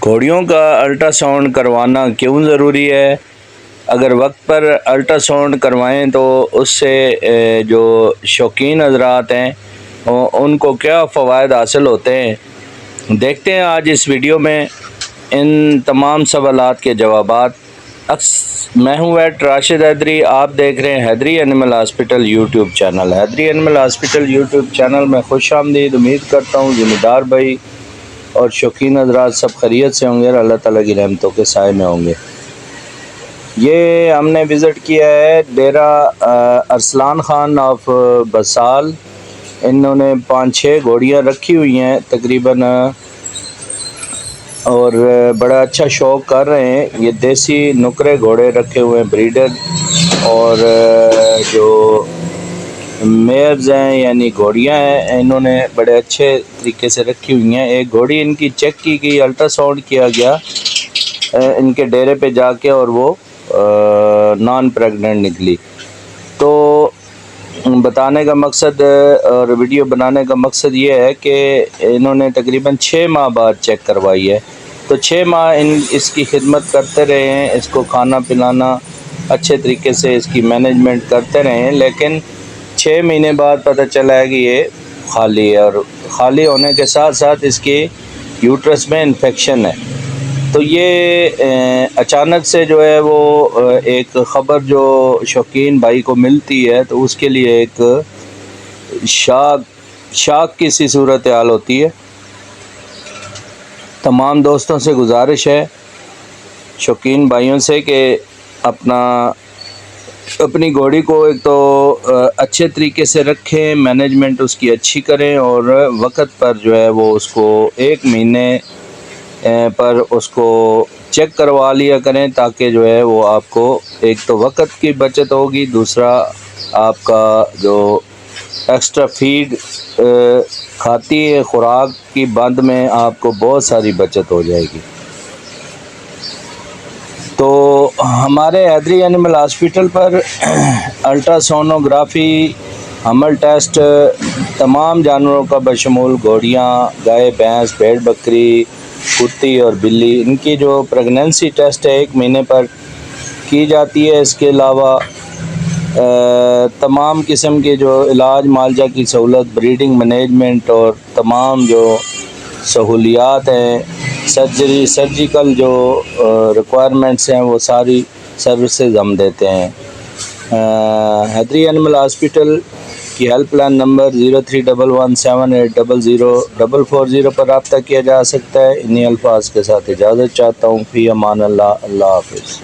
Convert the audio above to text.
گھوڑیوں کا ultra sound کروانا کیوں ضروری ہے؟ اگر وقت پر الٹرا ساؤنڈ کروائیں تو اس سے جو شوقین حضرات ہیں ان کو کیا فوائد حاصل ہوتے ہیں، دیکھتے ہیں آج اس ویڈیو میں ان تمام سوالات کے جوابات۔ میں ہوں ویٹ راشد حیدری، آپ دیکھ رہے ہیں حیدری اینیمل ہاسپٹل یوٹیوب چینل۔ حیدری اینیمل ہاسپٹل یوٹیوب چینل میں خوش آمدید۔ امید کرتا ہوں ذمہ دار بھائی اور شوقین حضرات سب خیریت سے ہوں گے اور اللہ تعالیٰ کی رحمتوں کے سائے میں ہوں گے۔ یہ ہم نے وزٹ کیا ہے ڈیرہ ارسلان خان آف بسال۔ انہوں نے 5-6 گھوڑیاں رکھی ہوئی ہیں تقریباً، اور بڑا اچھا شوق کر رہے ہیں۔ یہ دیسی نکرے گھوڑے رکھے ہوئے ہیں بریڈر، اور جو میئرز ہیں یعنی گھوڑیاں ہیں انہوں نے بڑے اچھے طریقے سے رکھی ہوئی ہیں۔ ایک گھوڑی ان کی چیک کی گئی، الٹرا ساؤنڈ کیا گیا ان کے ڈیرے پہ جا کے، اور وہ نان پریگننٹ نکلی۔ تو بتانے کا مقصد اور ویڈیو بنانے کا مقصد یہ ہے کہ انہوں نے تقریباً 6 ماہ بعد چیک کروائی ہے، تو 6 ماہ اس کی خدمت کرتے رہے ہیں، اس کو کھانا پلانا اچھے طریقے سے اس کی مینجمنٹ کرتے رہے ہیں، لیکن 6 مہینے بعد پتہ چلا ہے کہ یہ خالی ہے، اور خالی ہونے کے ساتھ ساتھ اس کی یوٹرس میں انفیکشن ہے۔ تو یہ اچانک سے جو ہے وہ ایک خبر جو شوقین بھائی کو ملتی ہے تو اس کے لیے ایک شاک کی سی صورتحال ہوتی ہے۔ تمام دوستوں سے گزارش ہے، شوقین بھائیوں سے، کہ اپنی گھوڑی کو ایک تو اچھے طریقے سے رکھیں، مینجمنٹ اس کی اچھی کریں، اور وقت پر جو ہے وہ اس کو 1 مہینے پر اس کو چیک کروا لیا کریں، تاکہ جو ہے وہ آپ کو ایک تو وقت کی بچت ہوگی، دوسرا آپ کا جو ایکسٹرا فیڈ کھاتی ہے خوراک کی بند میں آپ کو بہت ساری بچت ہو جائے گی۔ تو ہمارے حیدری اینیمل ہاسپٹل پر الٹرا سونوگرافی، حمل ٹیسٹ تمام جانوروں کا بشمول گھوڑیاں، گائے، بھینس، بھیڑ بکری، کتی اور بلی، ان کی جو پریگننسی ٹیسٹ ہے 1 مہینے پر کی جاتی ہے۔ اس کے علاوہ تمام قسم کے جو علاج معالجہ کی سہولت، بریڈنگ مینجمنٹ اور تمام جو سہولیات ہیں، سرجیکل جو ریکوائرمنٹس ہیں، وہ ساری سروسز ہم دیتے ہیں۔ حیدری اینیمل ہاسپٹل کی ہیلپ لائن نمبر 0311780040 پر رابطہ کیا جا سکتا ہے۔ انہی الفاظ کے ساتھ اجازت چاہتا ہوں، فی امان اللہ، اللہ حافظ۔